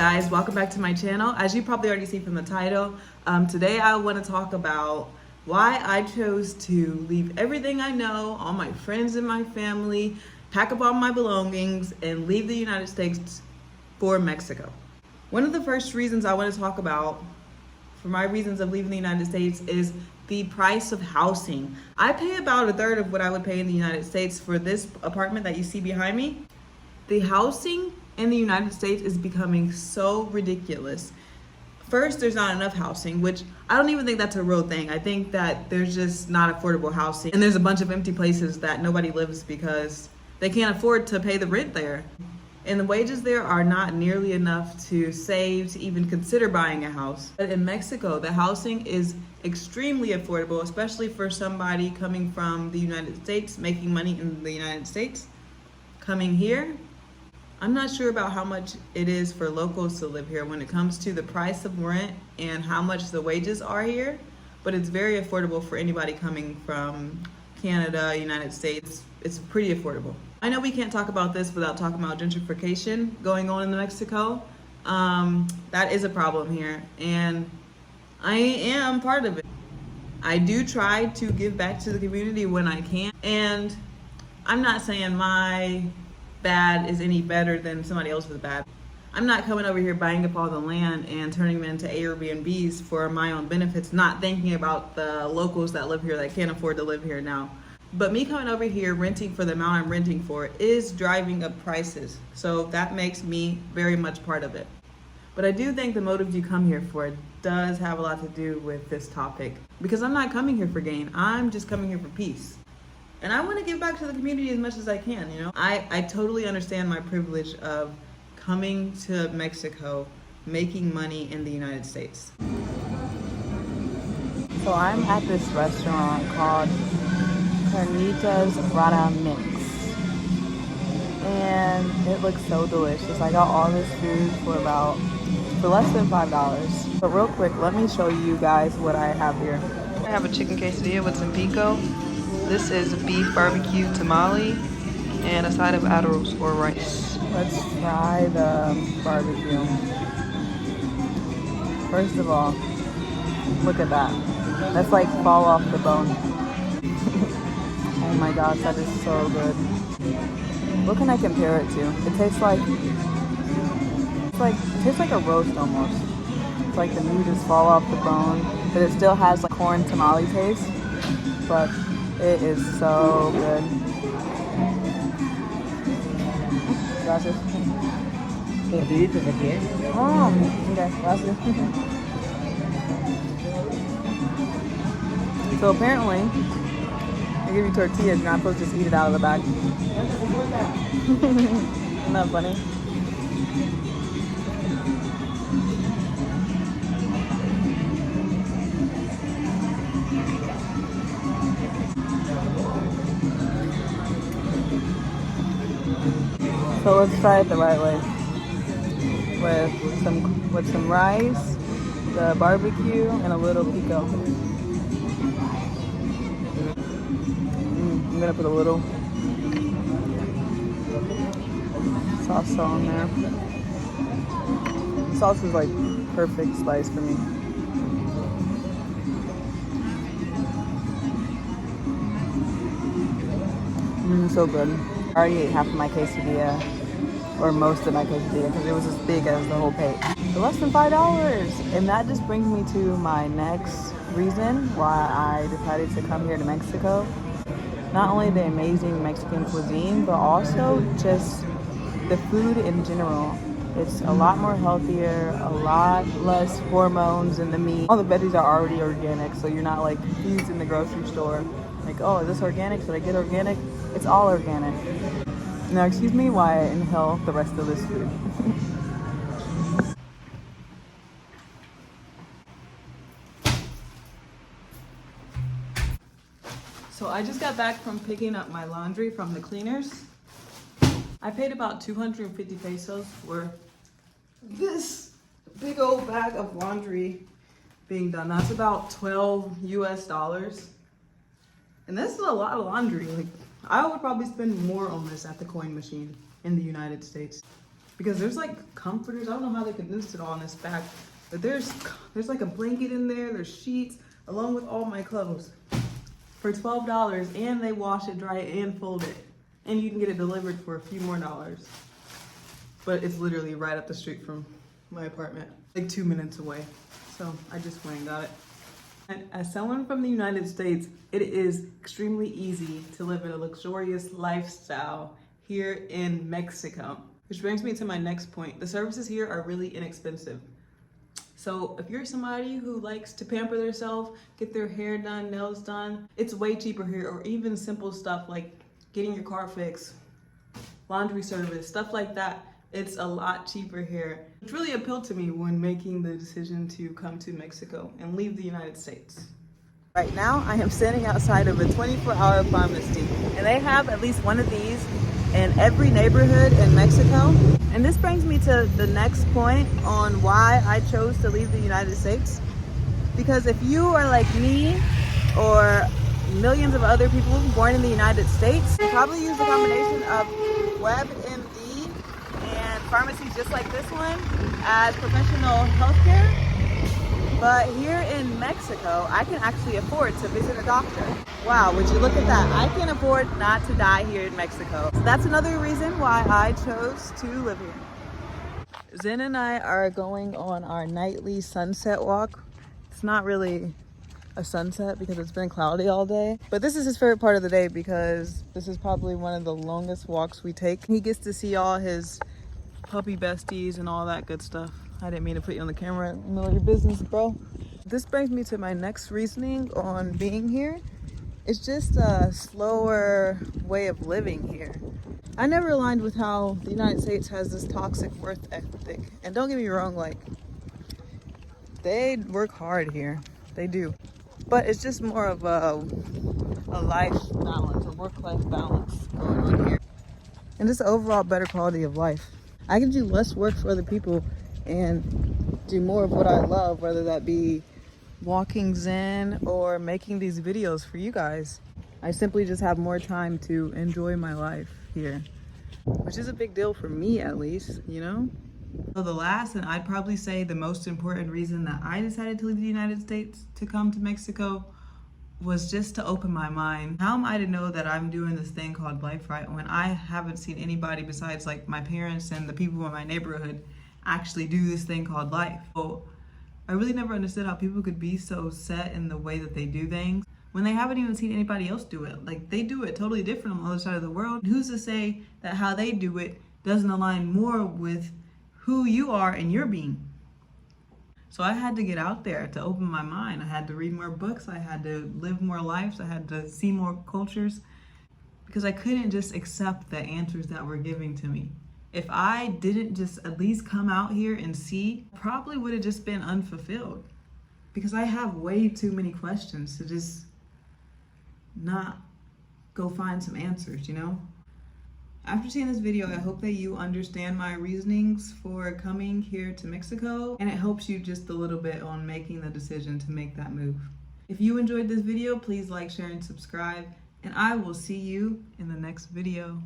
guys, welcome back to my channel. As you probably already see from the title, today I want to talk about why I chose to leave everything I know, all my friends and my family, pack up all my belongings, and leave the United States for Mexico. One of the first reasons I want to talk about for my reasons of leaving the United States is the price of housing. I pay about a third of what I would pay in the United States for this apartment that you see behind me. The housing in the United States is becoming so ridiculous. First, there's not enough housing, which I don't even think that's a real thing. I think that there's just not affordable housing. And there's a bunch of empty places that nobody lives because they can't afford to pay the rent there. And the wages there are not nearly enough to save to even consider buying a house. But in Mexico, the housing is extremely affordable, especially for somebody coming from the United States, making money in the United States. Coming here, I'm not sure about how much it is for locals to live here when it comes to the price of rent and how much the wages are here, but it's very affordable for anybody coming from Canada, United States. It's pretty affordable. I know we can't talk about this without talking about gentrification going on in Mexico. That is a problem here, and I am part of it. I do try to give back to the community when I can, and I'm not saying my bad is any better than somebody else's bad. I'm not coming over here buying up all the land and turning them into Airbnbs for my own benefits, not thinking about the locals that live here that can't afford to live here now. But me coming over here renting for the amount I'm renting for is driving up prices. So that makes me very much part of it. But I do think the motive you come here for does have a lot to do with this topic, because I'm not coming here for gain. I'm just coming here for peace. And I want to give back to the community as much as I can, you know? I totally understand my privilege of coming to Mexico, making money in the United States. So I'm at this restaurant called Carnitas Rara Mix. And it looks so delicious. I got all this food for less than $5. But real quick, let me show you guys what I have here. I have a chicken quesadilla with some pico. This is a beef barbecue tamale and a side of arroz or rice. Let's try the barbecue. First of all, look at that. That's like fall off the bone. Oh my gosh, that is so good. What can I compare it to? It tastes like a roast almost. It's like the meat just fall off the bone, but it still has like corn tamale taste. But it is so good. Gracias. Okay, gracias. So apparently, they give you tortillas, you're not supposed to just eat it out of the bag. Isn't that funny? So let's try it the right way. With some rice, the barbecue, and a little pico. I'm gonna put a little sauce on there. The sauce is like perfect slice for me. So good. I already ate half of my quesadilla, or most of my quesadilla, because it was as big as the whole plate. For less than $5. And that just brings me to my next reason why I decided to come here to Mexico. Not only the amazing Mexican cuisine, but also just the food in general. It's a lot more healthier, a lot less hormones in the meat. All the veggies are already organic, so you're not like confused in the grocery store. Like, oh, is this organic? Should I get organic? It's all organic. Now, excuse me while I inhale the rest of this food. So I just got back from picking up my laundry from the cleaners. I paid about 250 pesos for this big old bag of laundry being done. That's about $12 US. And this is a lot of laundry. Like, I would probably spend more on this at the coin machine in the United States. because there's like comforters. I don't know how they condensed it all in this bag, but there's like a blanket in there. There's sheets along with all my clothes for $12, and they wash it, dry it, and fold it, and you can get it delivered for a few more dollars. But it's literally right up the street from my apartment, like 2 minutes away. So I just went and got it. And as someone from the United States, it is extremely easy to live in a luxurious lifestyle here in Mexico. Which brings me to my next point. The services here are really inexpensive. So if you're somebody who likes to pamper themselves, get their hair done, nails done, it's way cheaper here. Or even simple stuff like getting your car fixed, laundry service, stuff like that. It's a lot cheaper here. It really appealed to me when making the decision to come to Mexico and leave the United States. Right now, I am standing outside of a 24-hour pharmacy, and they have at least one of these in every neighborhood in Mexico. And this brings me to the next point on why I chose to leave the United States. Because if you are like me or millions of other people born in the United States, you probably use a combination of WebMD and pharmacies just like this one as professional healthcare. But here in Mexico, I can actually afford to visit a doctor. Wow, would you look at that? I can afford not to die here in Mexico. So that's another reason why I chose to live here. Zen and I are going on our nightly sunset walk. It's not really a sunset because it's been cloudy all day, but this is his favorite part of the day because this is probably one of the longest walks we take. He gets to see all his puppy besties and all that good stuff. I didn't mean to put you on the camera in the middle of your business, bro. This brings me to my next reasoning on being here. It's just a slower way of living here. I never aligned with how the United States has this toxic work ethic. And don't get me wrong, like, they work hard here. They do. But it's just more of a life balance, a work-life balance going on here. And just overall better quality of life. I can do less work for other people and do more of what I love, whether that be walking Zen or making these videos for you guys. I simply just have more time to enjoy my life here, which is a big deal for me at least, you know? So the last, and I'd probably say the most important reason that I decided to leave the United States to come to Mexico was just to open my mind. How am I to know that I'm doing this thing called life right when I haven't seen anybody besides like my parents and the people in my neighborhood actually do this thing called life? So I really never understood how people could be so set in the way that they do things when they haven't even seen anybody else do it. Like, they do it totally different on the other side of the world. Who's to say that how they do it doesn't align more with who you are and your being? So I had to get out there to open my mind. I had to read more books. I had to live more lives. I had to see more cultures because I couldn't just accept the answers that were giving to me. If I didn't just at least come out here and see, probably would have just been unfulfilled because I have way too many questions to just not go find some answers, you know? After seeing this video, I hope that you understand my reasonings for coming here to Mexico, and it helps you just a little bit on making the decision to make that move. If you enjoyed this video, please like, share, and subscribe, and I will see you in the next video.